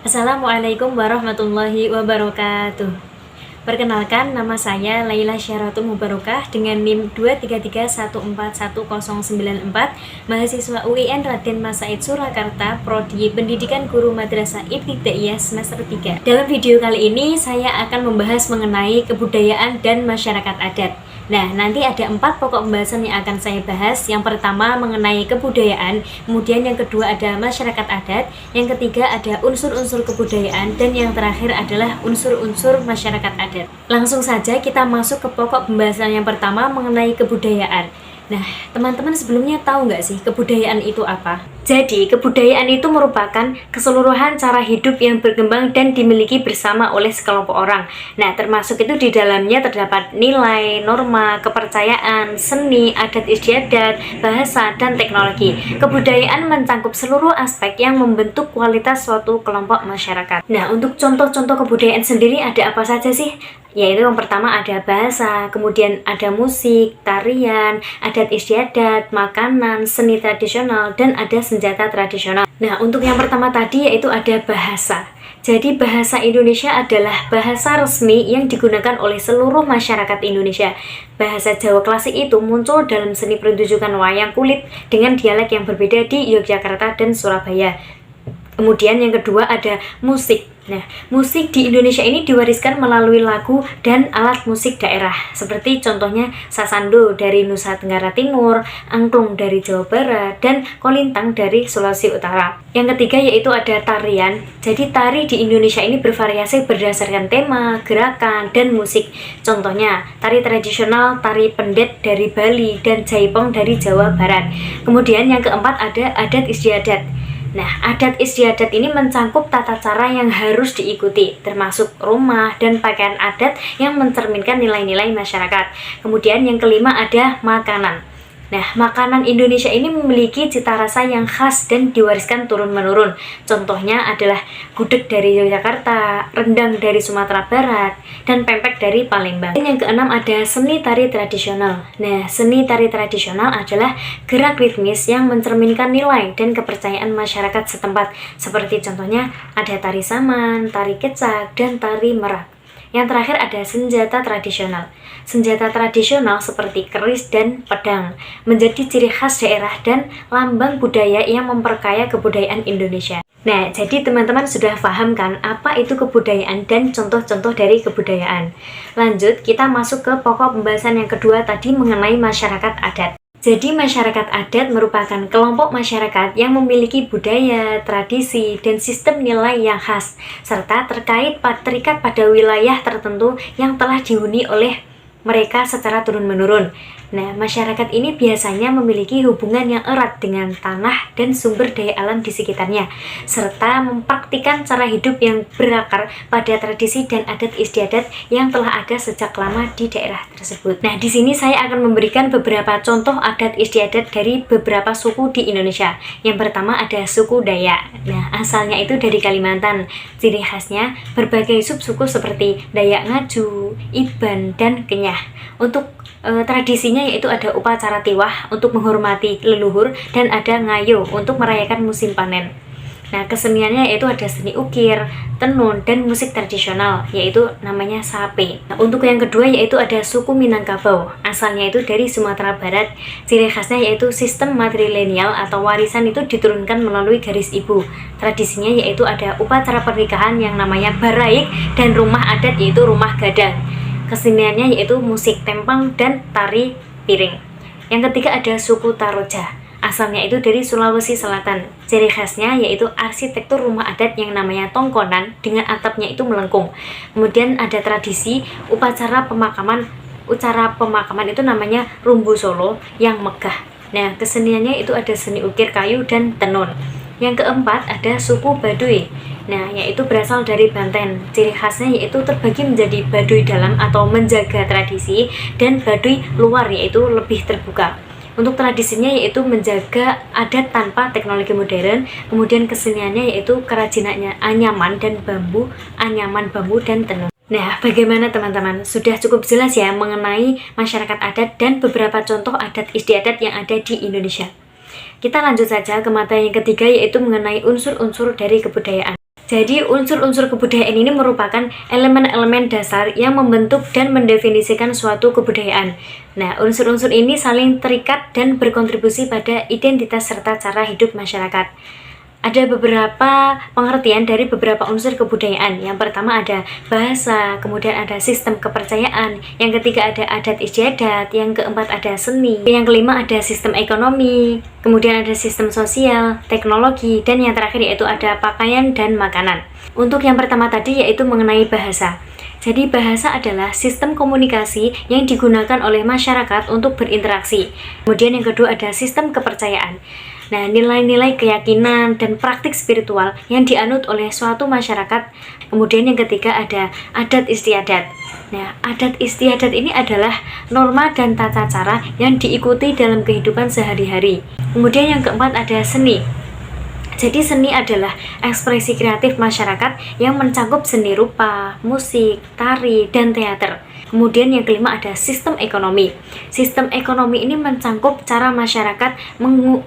Assalamualaikum warahmatullahi wabarakatuh. Perkenalkan, nama saya Laila Syaratul Mubarokah dengan NIM 233141094, mahasiswa UIN Raden Mas Said Surakarta, Prodi Pendidikan Guru Madrasah Ibtidaiyah semester 3. Dalam video kali ini saya akan membahas mengenai kebudayaan dan masyarakat adat. Nah, nanti ada 4 pokok pembahasan yang akan saya bahas. Yang pertama mengenai kebudayaan, kemudian yang kedua ada masyarakat adat, yang ketiga ada unsur-unsur kebudayaan, dan yang terakhir adalah unsur-unsur masyarakat adat. Langsung saja kita masuk ke pokok pembahasan yang pertama mengenai kebudayaan. Nah, teman-teman sebelumnya tahu nggak sih kebudayaan itu apa? Jadi, kebudayaan itu merupakan keseluruhan cara hidup yang berkembang dan dimiliki bersama oleh sekelompok orang. Nah, termasuk itu di dalamnya terdapat nilai, norma, kepercayaan, seni, adat istiadat, bahasa, dan teknologi. Kebudayaan mencangkup seluruh aspek yang membentuk kualitas suatu kelompok masyarakat. Nah, untuk contoh-contoh kebudayaan sendiri ada apa saja sih? Yaitu yang pertama ada bahasa, kemudian ada musik, tarian, adat istiadat, makanan, seni tradisional, dan ada senjata tradisional. Nah, untuk yang pertama tadi yaitu ada bahasa. Jadi bahasa Indonesia adalah bahasa resmi yang digunakan oleh seluruh masyarakat Indonesia. Bahasa Jawa klasik itu muncul dalam seni pertunjukan wayang kulit dengan dialek yang berbeda di Yogyakarta dan Surabaya. Kemudian yang kedua ada musik. Nah, musik di Indonesia ini diwariskan melalui lagu dan alat musik daerah, seperti contohnya sasando dari Nusa Tenggara Timur, angklung dari Jawa Barat, dan kolintang dari Sulawesi Utara. Yang ketiga yaitu ada tarian. Jadi tari di Indonesia ini bervariasi berdasarkan tema, gerakan, dan musik. Contohnya, tari tradisional, tari pendet dari Bali, dan jaipong dari Jawa Barat. Kemudian yang keempat ada adat istiadat. Nah, adat istiadat ini mencangkup tata cara yang harus diikuti, termasuk rumah dan pakaian adat yang mencerminkan nilai-nilai masyarakat. Kemudian yang kelima ada makanan. Nah, makanan Indonesia ini memiliki cita rasa yang khas dan diwariskan turun-menurun. Contohnya adalah gudeg dari Yogyakarta, rendang dari Sumatera Barat, dan pempek dari Palembang. Dan yang keenam ada seni tari tradisional. Nah, seni tari tradisional adalah gerak ritmis yang mencerminkan nilai dan kepercayaan masyarakat setempat. Seperti contohnya ada tari saman, tari kecak, dan tari merak. Yang terakhir ada senjata tradisional. Senjata tradisional seperti keris dan pedang menjadi ciri khas daerah dan lambang budaya yang memperkaya kebudayaan Indonesia. Nah, jadi teman-teman sudah paham kan apa itu kebudayaan dan contoh-contoh dari kebudayaan. Lanjut, kita masuk ke pokok pembahasan yang kedua tadi mengenai masyarakat adat. Jadi masyarakat adat merupakan kelompok masyarakat yang memiliki budaya, tradisi, dan sistem nilai yang khas, serta terikat pada wilayah tertentu yang telah dihuni oleh mereka secara turun-menurun. Nah, masyarakat ini biasanya memiliki hubungan yang erat dengan tanah dan sumber daya alam di sekitarnya, serta mempraktikkan cara hidup yang berakar pada tradisi dan adat istiadat yang telah ada sejak lama di daerah tersebut. Nah, di sini saya akan memberikan beberapa contoh adat istiadat dari beberapa suku di Indonesia. Yang pertama ada suku Dayak. Nah, asalnya itu dari Kalimantan. Ciri khasnya berbagai subsuku seperti Dayak Ngaju, Iban, dan Kenyah. Untuk tradisinya yaitu ada upacara tiwah untuk menghormati leluhur dan ada ngayo untuk merayakan musim panen. Nah, keseniannya yaitu ada seni ukir, tenun, dan musik tradisional yaitu namanya sape. Nah, untuk yang kedua yaitu ada suku Minangkabau. Asalnya itu dari Sumatera Barat. Ciri khasnya yaitu sistem matrilineal atau warisan itu diturunkan melalui garis ibu. Tradisinya yaitu ada upacara pernikahan yang namanya baraik dan rumah adat yaitu rumah gadang. Keseniannya yaitu musik tempang dan tari piring. Yang ketiga ada suku Taroja. Asalnya itu dari Sulawesi Selatan. Ciri khasnya yaitu arsitektur rumah adat yang namanya tongkonan dengan atapnya itu melengkung. Kemudian ada tradisi upacara pemakaman. Upacara pemakaman itu namanya Rumbu Solo yang megah. Nah, keseniannya itu ada seni ukir kayu dan tenun. Yang keempat ada suku Baduy. Nah, yaitu berasal dari Banten. Ciri khasnya yaitu terbagi menjadi Baduy dalam atau menjaga tradisi dan Baduy luar yaitu lebih terbuka. Untuk tradisinya yaitu menjaga adat tanpa teknologi modern. Kemudian keseniannya yaitu kerajinannya anyaman bambu dan tenun. Nah, bagaimana teman-teman? Sudah cukup jelas ya mengenai masyarakat adat dan beberapa contoh adat istiadat yang ada di Indonesia. Kita lanjut saja ke materi yang ketiga, yaitu mengenai unsur-unsur dari kebudayaan. Jadi, unsur-unsur kebudayaan ini merupakan elemen-elemen dasar yang membentuk dan mendefinisikan suatu kebudayaan. Nah, unsur-unsur ini saling terikat dan berkontribusi pada identitas serta cara hidup masyarakat. Ada beberapa pengertian dari beberapa unsur kebudayaan. Yang pertama ada bahasa, kemudian ada sistem kepercayaan, yang ketiga ada adat istiadat, yang keempat ada seni, yang kelima ada sistem ekonomi, kemudian ada sistem sosial, teknologi, dan yang terakhir yaitu ada pakaian dan makanan. Untuk yang pertama tadi yaitu mengenai bahasa. Jadi bahasa adalah sistem komunikasi yang digunakan oleh masyarakat untuk berinteraksi. Kemudian yang kedua ada sistem kepercayaan. Nah, nilai-nilai keyakinan dan praktik spiritual yang dianut oleh suatu masyarakat. Kemudian yang ketiga ada adat istiadat. Nah, adat istiadat ini adalah norma dan tata cara yang diikuti dalam kehidupan sehari-hari. Kemudian yang keempat ada seni. Jadi seni adalah ekspresi kreatif masyarakat yang mencakup seni rupa, musik, tari, dan teater. Kemudian yang kelima ada sistem ekonomi. Sistem ekonomi ini mencakup cara masyarakat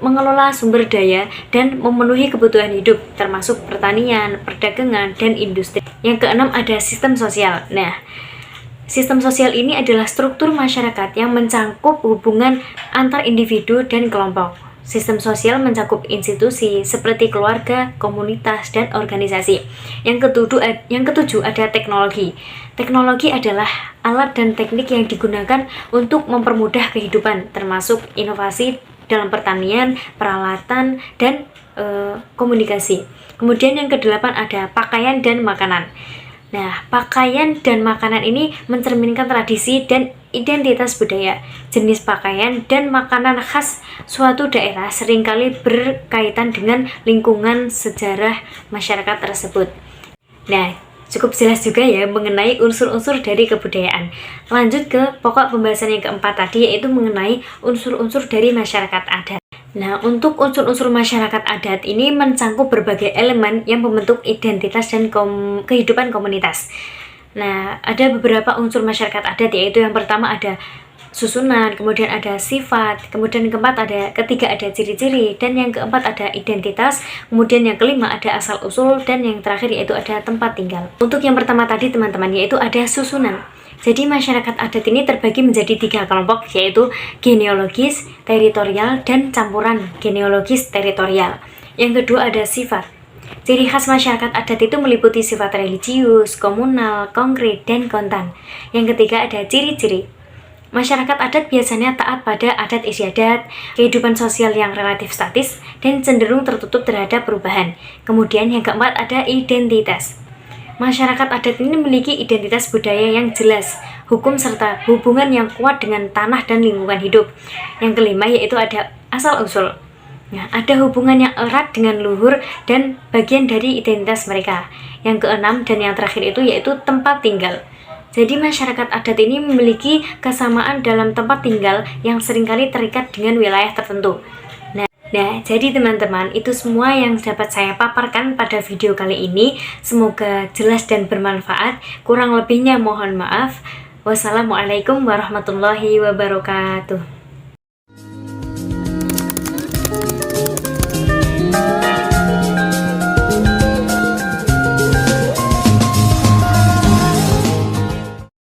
mengelola sumber daya dan memenuhi kebutuhan hidup, termasuk pertanian, perdagangan, dan industri. Yang keenam ada sistem sosial. Nah, sistem sosial ini adalah struktur masyarakat yang mencakup hubungan antar individu dan kelompok. Sistem sosial mencakup institusi seperti keluarga, komunitas, dan organisasi. Yang ketujuh ada teknologi. Teknologi adalah alat dan teknik yang digunakan untuk mempermudah kehidupan, termasuk inovasi dalam pertanian, peralatan, dan komunikasi. Kemudian yang kedelapan ada pakaian dan makanan. Nah, pakaian dan makanan ini mencerminkan tradisi dan identitas budaya. Jenis pakaian dan makanan khas suatu daerah seringkali berkaitan dengan lingkungan sejarah masyarakat tersebut. Nah, cukup jelas juga ya mengenai unsur-unsur dari kebudayaan. Lanjut ke pokok pembahasan yang keempat tadi, yaitu mengenai unsur-unsur dari masyarakat adat. Nah, untuk unsur-unsur masyarakat adat ini mencakup berbagai elemen yang membentuk identitas dan kehidupan komunitas. Nah, ada beberapa unsur masyarakat adat, yaitu yang pertama ada susunan, kemudian ada sifat, kemudian yang ketiga ada ciri-ciri, dan yang keempat ada identitas, kemudian yang kelima ada asal-usul, dan yang terakhir yaitu ada tempat tinggal. Untuk yang pertama tadi teman-teman, yaitu ada susunan. Jadi masyarakat adat ini terbagi menjadi 3 kelompok, yaitu genealogis, teritorial, dan campuran genealogis teritorial. Yang kedua ada sifat. Ciri khas masyarakat adat itu meliputi sifat religius, komunal, konkret, dan kontan. Yang ketiga ada ciri-ciri. Masyarakat adat biasanya taat pada adat istiadat, kehidupan sosial yang relatif statis, dan cenderung tertutup terhadap perubahan. Kemudian yang keempat ada identitas. Masyarakat adat ini memiliki identitas budaya yang jelas, hukum serta hubungan yang kuat dengan tanah dan lingkungan hidup. Yang kelima yaitu ada asal-usul. Nah, ada hubungan yang erat dengan luhur dan bagian dari identitas mereka. Yang keenam dan yang terakhir itu yaitu tempat tinggal. Jadi masyarakat adat ini memiliki kesamaan dalam tempat tinggal yang seringkali terikat dengan wilayah tertentu. Nah, jadi teman-teman, itu semua yang dapat saya paparkan pada video kali ini. Semoga jelas dan bermanfaat. Kurang lebihnya mohon maaf. Wassalamualaikum warahmatullahi wabarakatuh.